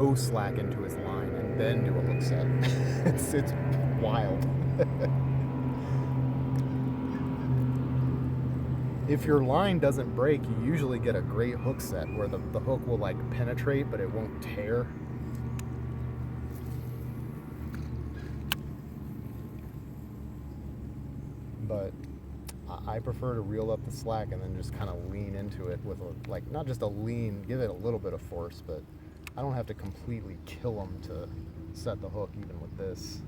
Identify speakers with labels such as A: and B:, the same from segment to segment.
A: go slack into his line and then do a hook set. It's wild. If your line doesn't break, you usually get a great hook set where the hook will like penetrate, but it won't tear. But I prefer to reel up the slack and then just kind of lean into it with like not just a lean, give it a little bit of force, but I don't have to completely kill them to set the hook even with this.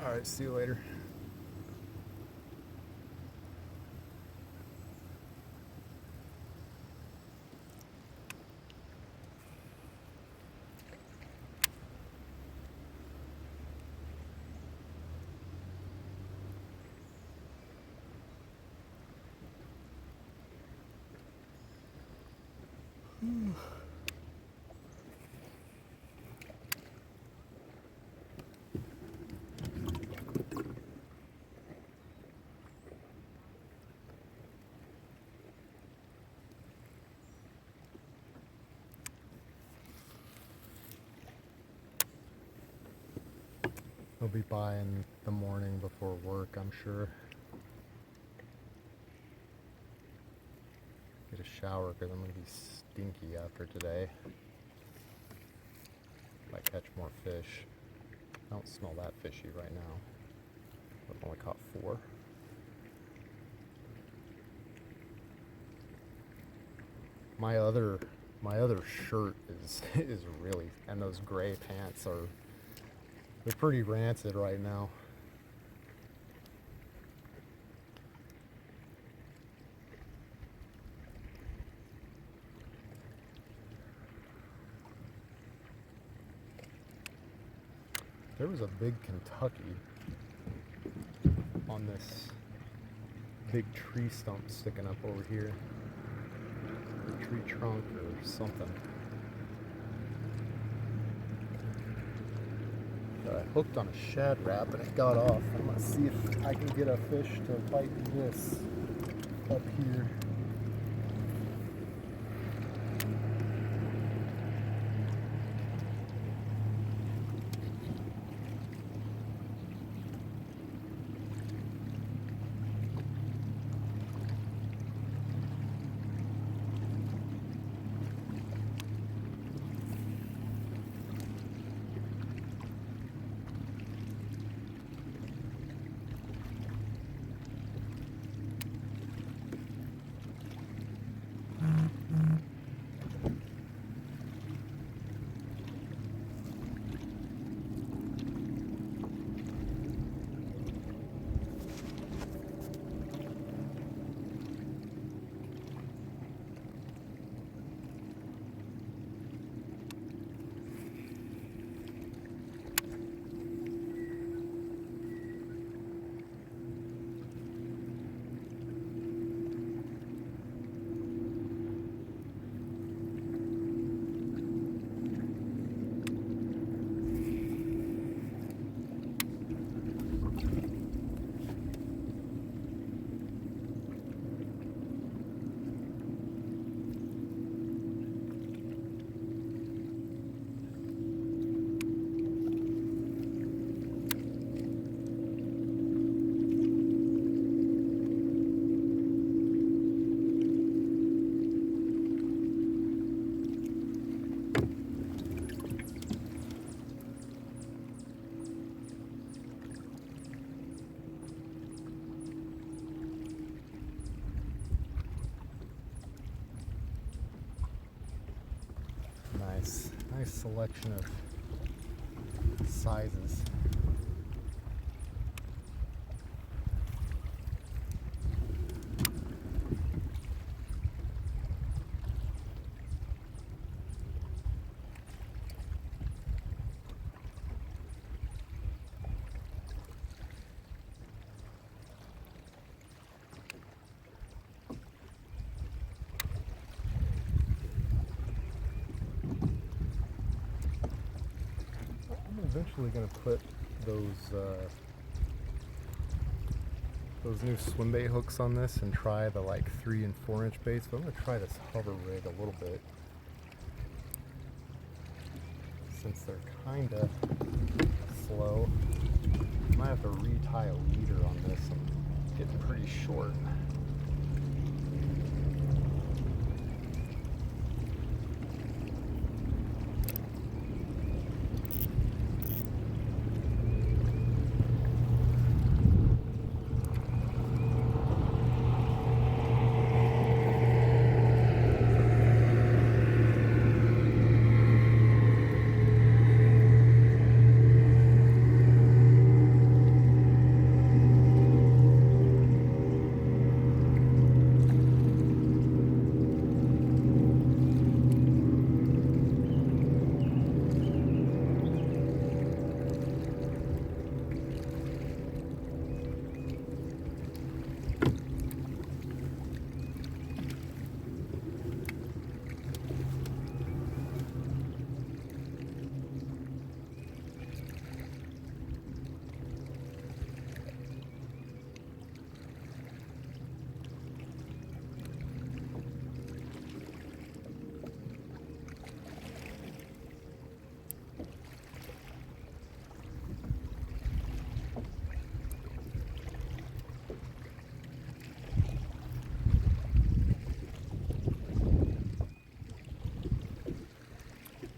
A: All right, see you later. He'll be by in the morning before work, I'm sure. Get a shower because I'm going to be stinky after today. Might catch more fish. I don't smell that fishy right now. I've only caught 4. My other shirt is really, and those gray pants they're pretty rancid right now. There was a big Kentucky on this big tree stump sticking up over here. A tree trunk or something. I hooked on a shad wrap and it got off. I'm gonna see if I can get a fish to bite this up here. Nice selection of sizes. Eventually going to put those new swim bait hooks on this and try the like 3 and 4 inch baits, but I'm going to try this hover rig a little bit since they're kind of slow. I might have to retie a leader on this. I'm getting pretty short.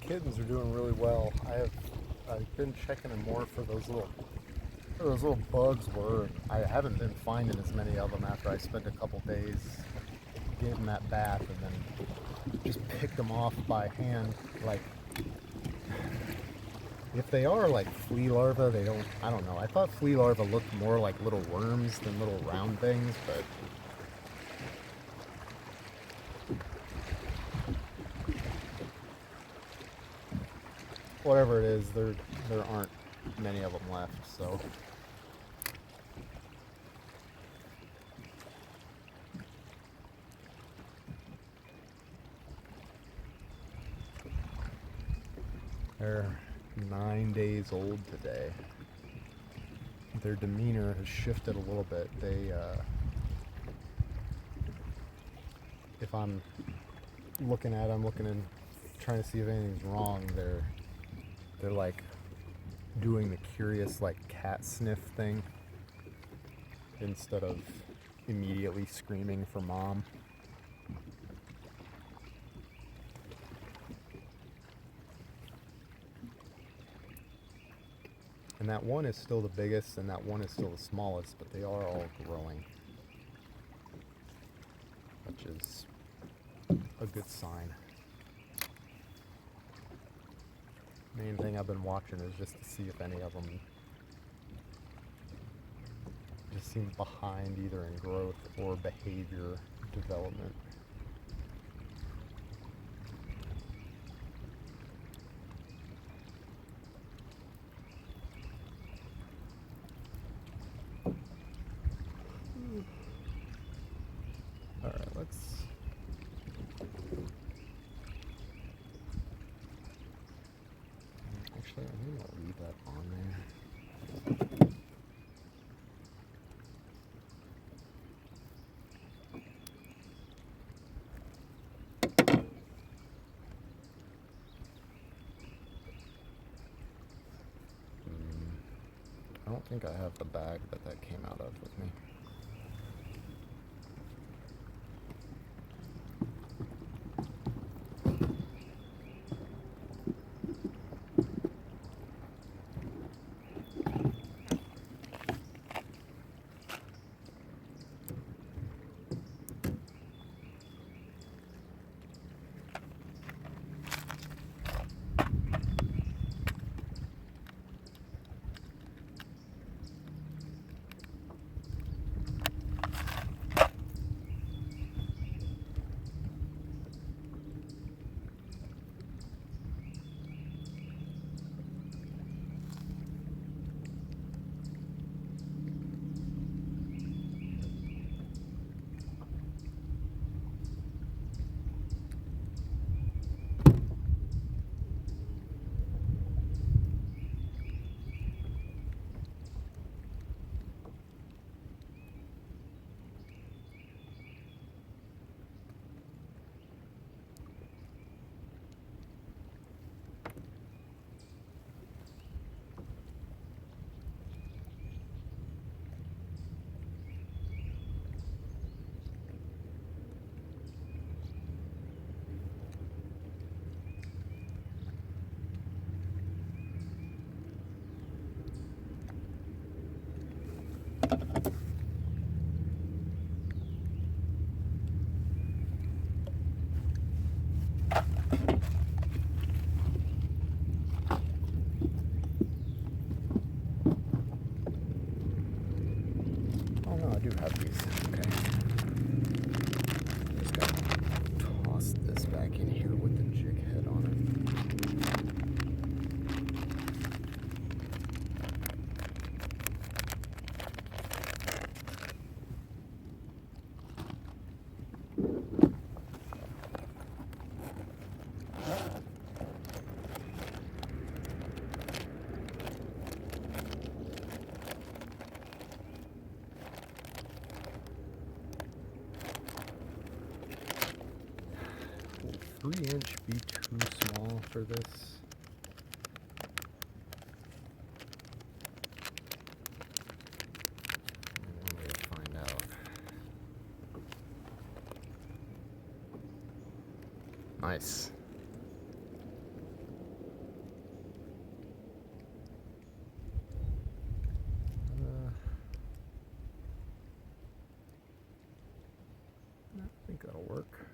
A: Kittens are doing really well. I've been checking them more for those little bugs where I haven't been finding as many of them after I spent a couple days getting that bath and then just picked them off by hand. Like, if they are like flea larvae, I don't know. I thought flea larvae looked more like little worms than little round things, but whatever it is, there aren't many of them left, so. They're 9 days old today. Their demeanor has shifted a little bit. If I'm looking at them, trying to see if anything's wrong, they're like doing the curious like cat sniff thing instead of immediately screaming for mom. And that one is still the biggest and that one is still the smallest, but they are all growing, which is a good sign. Main thing I've been watching is just to see if any of them just seem behind either in growth or behavior development. Alright, let's actually, I'm going to leave that on there. I don't think I have the bag that came out of with me. 3-inch be too small for this? One way to find out. Nice. I think that'll work.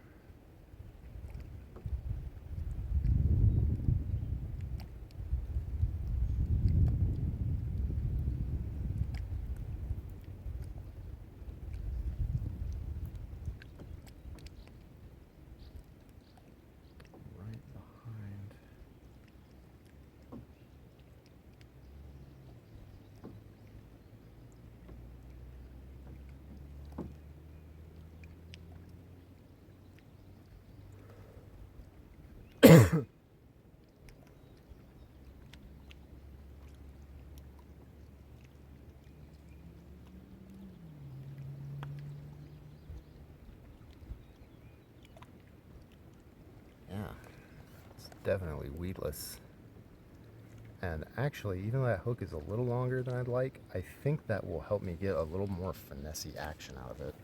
A: Right behind. Yeah, it's definitely weedless. And actually, even though that hook is a little longer than I'd like, I think that will help me get a little more finessey action out of it.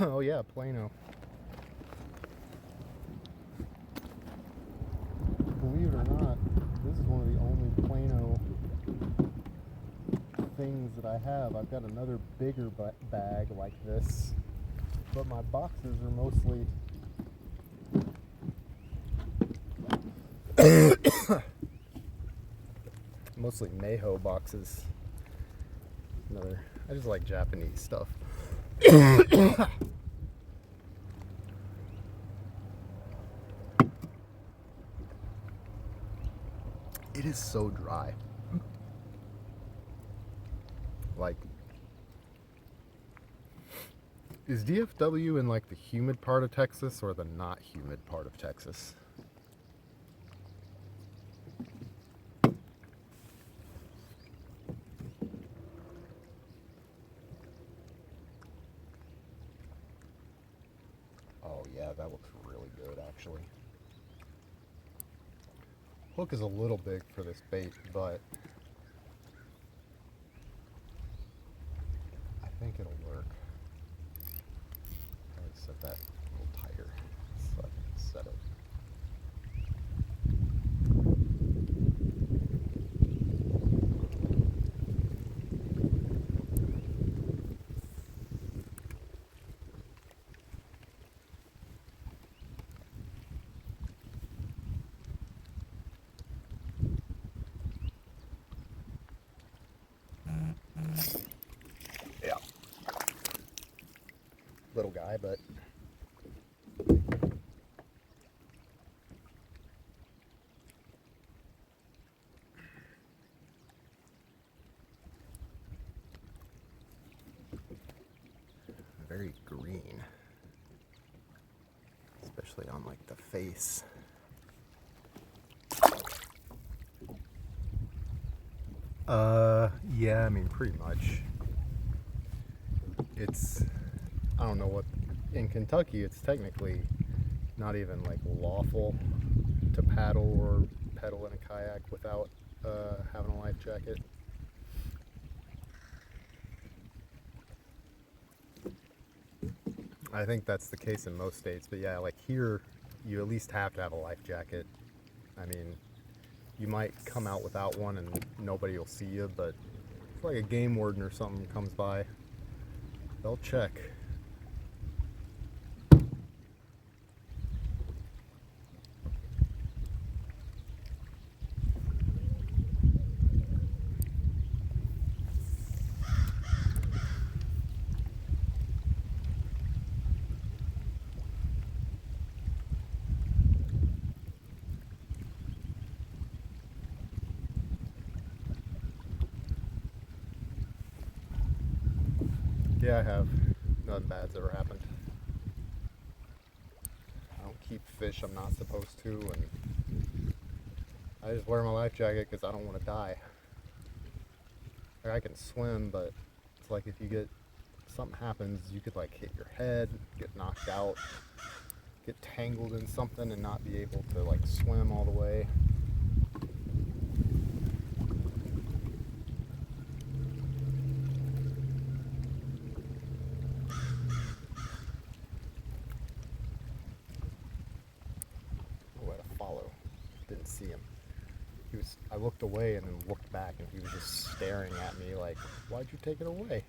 A: Oh yeah, Plano. Believe it or not, this is one of the only Plano things that I have. I've got another bigger bag like this, but my boxes are mostly Mayho boxes. I just like Japanese stuff. It is so dry. Like, is DFW in like the humid part of Texas or the not humid part of Texas? Oh yeah, that looks really good actually. Hook is a little big for this bait, but I think it'll work. Probably set that a little tighter so I can set it. Yeah. Little guy, but very green, especially on like the face. Yeah, I mean, pretty much. I don't know what, in Kentucky, it's technically not even like lawful to paddle or pedal in a kayak without having a life jacket. I think that's the case in most states, but yeah, like here, you at least have to have a life jacket. I mean, you might come out without one and nobody will see you, but if like a game warden or something comes by, they'll check. Yeah, I have. Nothing bad's ever happened. I don't keep fish I'm not supposed to, and I just wear my life jacket because I don't want to die. Like, I can swim, but it's like if you get something happens, you could like hit your head, get knocked out, get tangled in something and not be able to like swim all the way. Oh, I had to follow. Didn't see him. I looked away and then looked back, and he was just staring at me like, why'd you take it away?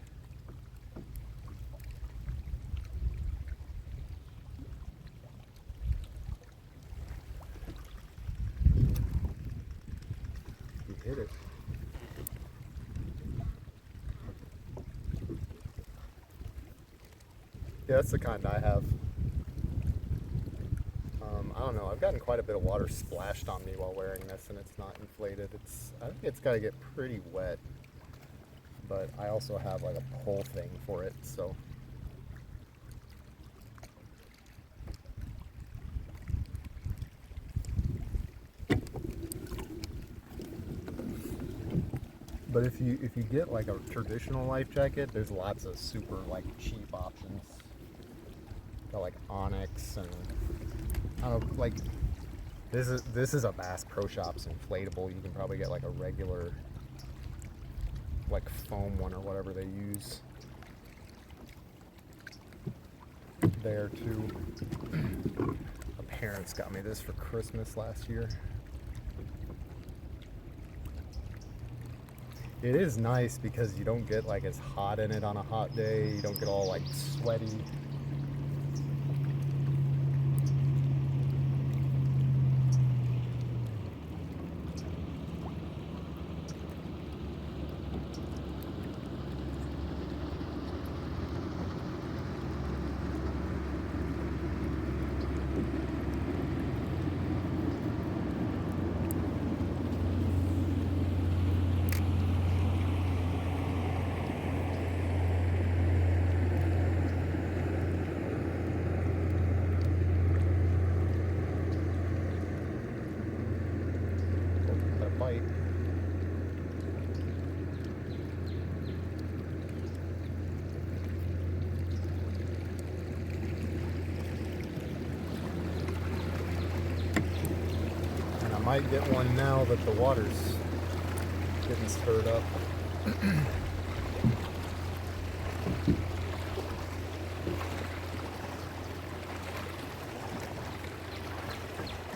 A: He hit it. Yeah, that's the kind I have. I don't know, I've gotten quite a bit of water splashed on me while wearing this, and it's not inflated. I think it's got to get pretty wet, but I also have like a pull thing for it, so. But if you get like a traditional life jacket, there's lots of super like cheap options. Got like Onyx, and I don't know, like this is a Bass Pro Shops inflatable. You can probably get like a regular like foam one or whatever they use there too. My parents got me this for Christmas last year. It is nice because you don't get like as hot in it on a hot day. You don't get all like sweaty. Bite. And I might get one now that the water's getting stirred up.